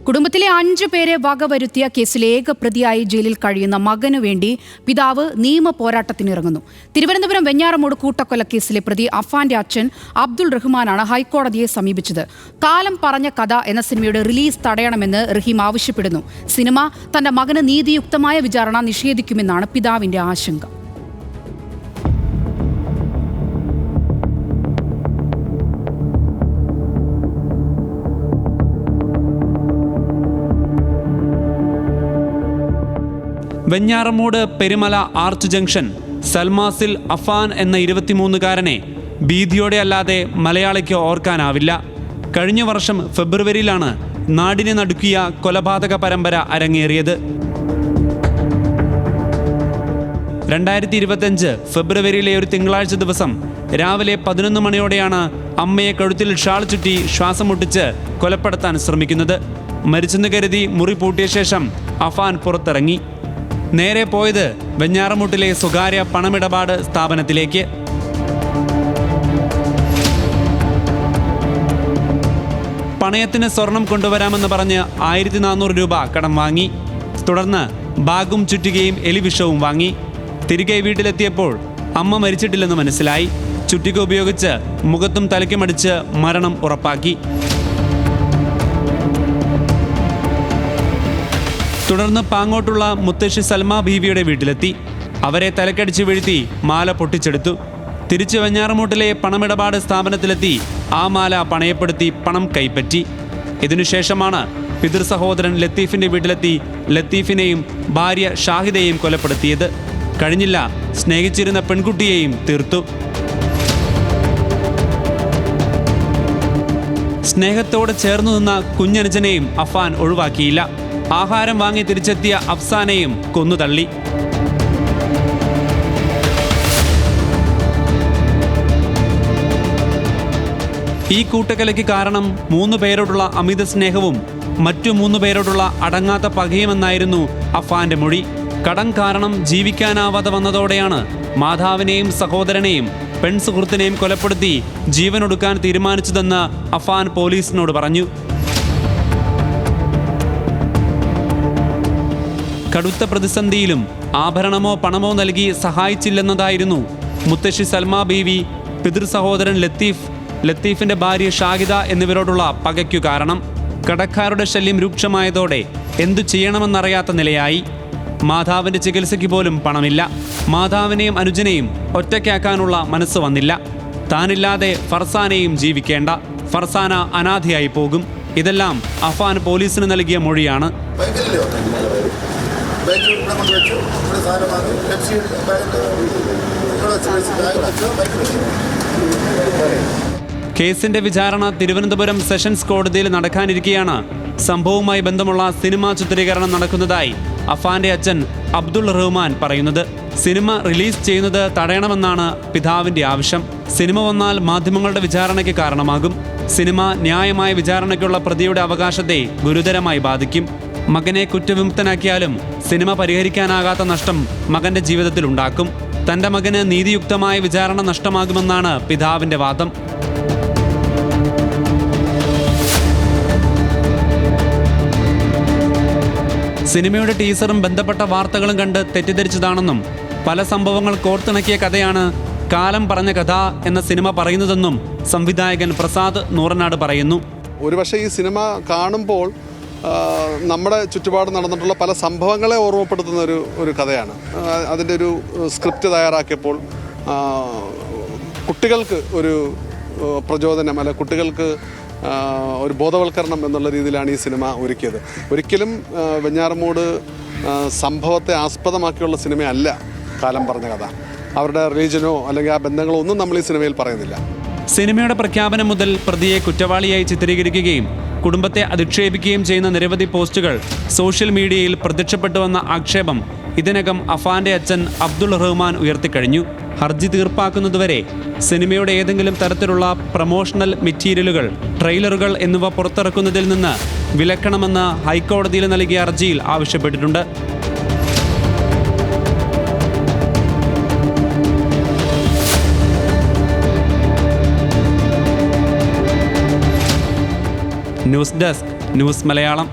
കുടുംബത്തിലെ 5 പേരെ വകവരുത്തിയ കേസിലെ ഏക പ്രതിയായി ജയിലിൽ കഴിയുന്ന മകനു വേണ്ടി പിതാവ് നിയമ പോരാട്ടത്തിനിറങ്ങുന്നു. തിരുവനന്തപുരം വെഞ്ഞാറമൂട് കൂട്ടക്കൊലക്കേസിലെ പ്രതി അഫാന്റെ അച്ഛൻ അബ്ദുൾ റഹ്മാനാണ് ഹൈക്കോടതിയെ സമീപിച്ചത്. കാലം പറഞ്ഞ കഥ എന്ന സിനിമയുടെ റിലീസ് തടയണമെന്ന് റഹീം ആവശ്യപ്പെടുന്നു. സിനിമ തന്റെ മകന് നീതിയുക്തമായ വിചാരണ നിഷേധിക്കുമെന്നാണ് പിതാവിന്റെ ആശങ്ക. വെഞ്ഞാറമൂട് പെരുമല ആർച്ച് ജംഗ്ഷൻ സൽമാസിൽ അഫാൻ എന്ന 23-കാരനെ ഭീതിയോടെ അല്ലാതെ മലയാളിക്ക് ഓർക്കാനാവില്ല. കഴിഞ്ഞ വർഷം ഫെബ്രുവരിയിലാണ് നാടിനെ നടുക്കിയ കൊലപാതക പരമ്പര അരങ്ങേറിയത്. 2025 ഫെബ്രുവരിയിലെ ഒരു തിങ്കളാഴ്ച ദിവസം രാവിലെ 11 മണിയോടെയാണ് അമ്മയെ കഴുത്തിൽ ഷാൾ ചുറ്റി ശ്വാസം മുട്ടിച്ച് കൊലപ്പെടുത്താൻ ശ്രമിക്കുന്നത്. മരിച്ചെന്ന് കരുതി മുറി പൂട്ടിയ ശേഷം അഫാൻ പുറത്തിറങ്ങി. നേരെ പോയത് വെഞ്ഞാറമൂട്ടിലെ സ്വകാര്യ പണമിടപാട് സ്ഥാപനത്തിലേക്ക്. പണയത്തിന് സ്വർണം കൊണ്ടുവരാമെന്ന് പറഞ്ഞ് 1400 രൂപ കടം വാങ്ങി. തുടർന്ന് ബാഗും ചുറ്റികയും എലിവിഷവും വാങ്ങി. തിരികെ വീട്ടിലെത്തിയപ്പോൾ അമ്മ മരിച്ചിട്ടില്ലെന്ന് മനസ്സിലായി. ചുറ്റിക ഉപയോഗിച്ച് മുഖത്തും തലയ്ക്കുമടിച്ച് മരണം ഉറപ്പാക്കി. തുടർന്ന് പാങ്ങോട്ടുള്ള മുത്തശ്ശി സൽമ ബീവിയുടെ വീട്ടിലെത്തി. അവരെ തലക്കടിച്ച് വീഴ്ത്തി മാല പൊട്ടിച്ചെടുത്തു. തിരിച്ച് വെഞ്ഞാറമൂട്ടിലെ പണമിടപാട് സ്ഥാപനത്തിലെത്തി ആ മാല പണയപ്പെടുത്തി പണം കൈപ്പറ്റി. ഇതിനുശേഷമാണ് പിതൃ സഹോദരൻ ലത്തീഫിന്റെ വീട്ടിലെത്തി ലത്തീഫിനെയും ഭാര്യ ഷാഹിദയെയും കൊലപ്പെടുത്തിയത്. കഴിഞ്ഞില്ല, സ്നേഹിച്ചിരുന്ന പെൺകുട്ടിയെയും തീർത്തു. സ്നേഹത്തോടെ ചേർന്നു നിന്ന കുഞ്ഞനുജനെയും അഫാൻ ഒഴിവാക്കിയില്ല. ആഹാരം വാങ്ങി തിരിച്ചെത്തിയ അഫ്സാനെയും കൊന്നുതള്ളി. ഈ കൂട്ടക്കൊലയ്ക്ക് കാരണം 3 പേരോടുള്ള അമിത സ്നേഹവും മറ്റു 3 പേരോടുള്ള അടങ്ങാത്ത പകയുമെന്നായിരുന്നു അഫാന്റെ മൊഴി. കടം കാരണം ജീവിക്കാനാവാതെ വന്നതോടെയാണ് മാതാവിനെയും സഹോദരനെയും പെൺസുഹൃത്തിനെയും കൊലപ്പെടുത്തി ജീവനൊടുക്കാൻ തീരുമാനിച്ചതെന്ന് അഫാൻ പോലീസിനോട് പറഞ്ഞു. കടുത്ത പ്രതിസന്ധിയിലും ആഭരണമോ പണമോ നൽകി സഹായിച്ചില്ലെന്നതായിരുന്നു മുത്തശ്ശി സൽമ ബീവി, പിതൃ സഹോദരൻ ലത്തീഫിന്റെ ഭാര്യ ഷാഹിദ എന്നിവരോടുള്ള പകയ്ക്കു കാരണം. കടക്കാരുടെ ശല്യം രൂക്ഷമായതോടെ എന്തു ചെയ്യണമെന്നറിയാത്ത നിലയായി. മാതാവിന്റെ ചികിത്സയ്ക്ക് പോലും പണമില്ല. മാതാവിനെയും അനുജനെയും ഒറ്റയ്ക്കാക്കാനുള്ള മനസ്സ് വന്നില്ല. താനില്ലാതെ ഫർസാനെയും ജീവിക്കേണ്ട, ഫർസാന അനാഥയായി പോകും. ഇതെല്ലാം അഫാൻ പോലീസിന് നൽകിയ മൊഴിയാണ്. കേസിന്റെ വിചാരണ തിരുവനന്തപുരം സെഷൻസ് കോടതിയിൽ നടക്കാനിരിക്കെയാണ് സംഭവവുമായി ബന്ധമുള്ള സിനിമാ ചിത്രീകരണം നടക്കുന്നതായി അഫാന്റെ അച്ഛൻ അബ്ദുൾ റഹ്മാൻ പറയുന്നത്. സിനിമ റിലീസ് ചെയ്യുന്നത് തടയണമെന്നാണ് പിതാവിന്റെ ആവശ്യം. സിനിമ വന്നാൽ മാധ്യമങ്ങളുടെ വിചാരണയ്ക്ക് കാരണമാകും. സിനിമ ന്യായമായ വിചാരണയ്ക്കുള്ള പ്രതിയുടെ അവകാശത്തെ ഗുരുതരമായി ബാധിക്കും. മകനെ കുറ്റവിമുക്തനാക്കിയാലും സിനിമ പരിഹരിക്കാനാകാത്ത നഷ്ടം മകന്റെ ജീവിതത്തിൽ ഉണ്ടാക്കും. തന്റെ മകന് നീതിയുക്തമായ വിചാരണ നഷ്ടമാകുമെന്നാണ് പിതാവിന്റെ വാദം. സിനിമയുടെ ടീസറും ബന്ധപ്പെട്ട വാർത്തകളും കണ്ട് തെറ്റിദ്ധരിച്ചതാണെന്നും പല സംഭവങ്ങൾ കോർത്തിണക്കിയ കഥയാണ് കാലം പറഞ്ഞ കഥ എന്ന സിനിമ പറയുന്നതെന്നും സംവിധായകൻ പ്രസാദ് നൂറനാട് പറയുന്നു. ഒരുപക്ഷെ ഈ സിനിമ കാണുമ്പോൾ നമ്മുടെ ചുറ്റുപാട് നടന്നിട്ടുള്ള പല സംഭവങ്ങളെ ഓർമ്മപ്പെടുത്തുന്ന ഒരു കഥയാണ്. അതിൻ്റെ ഒരു സ്ക്രിപ്റ്റ് തയ്യാറാക്കിയപ്പോൾ കുട്ടികൾക്ക് ഒരു പ്രചോദനം, അല്ല കുട്ടികൾക്ക് ഒരു ബോധവൽക്കരണം എന്നുള്ള രീതിയിലാണ് ഈ സിനിമ ഒരുക്കിയത്. ഒരിക്കലും വെഞ്ഞാറമൂട് സംഭവത്തെ ആസ്പദമാക്കിയുള്ള സിനിമയല്ല കാലം പറഞ്ഞ കഥ. അവരുടെ റിലീജനോ അല്ലെങ്കിൽ ആ ബന്ധങ്ങളോ ഒന്നും നമ്മൾ ഈ സിനിമയിൽ പറയുന്നില്ല. സിനിമയുടെ പ്രഖ്യാപനം മുതൽ പ്രതിയെ കുറ്റവാളിയായി ചിത്രീകരിക്കുകയും കുടുംബത്തെ അധിക്ഷേപിക്കുകയും ചെയ്യുന്ന നിരവധി പോസ്റ്റുകൾ സോഷ്യൽ മീഡിയയിൽ പ്രത്യക്ഷപ്പെട്ടുവന്ന ആക്ഷേപം ഇതിനകം അഫാന്റെ അച്ഛൻ അബ്ദുൾ റഹ്മാൻ ഉയർത്തിക്കഴിഞ്ഞു. ഹർജി തീർപ്പാക്കുന്നതുവരെ സിനിമയുടെ ഏതെങ്കിലും തരത്തിലുള്ള പ്രമോഷണൽ മെറ്റീരിയലുകൾ, ട്രെയിലറുകൾ എന്നിവ പുറത്തിറക്കുന്നതിൽ നിന്ന് വിലക്കണമെന്ന് ഹൈക്കോടതിയിൽ നൽകിയ ഹർജിയിൽ ആവശ്യപ്പെട്ടിട്ടുണ്ട്. News desk, news Malayalam.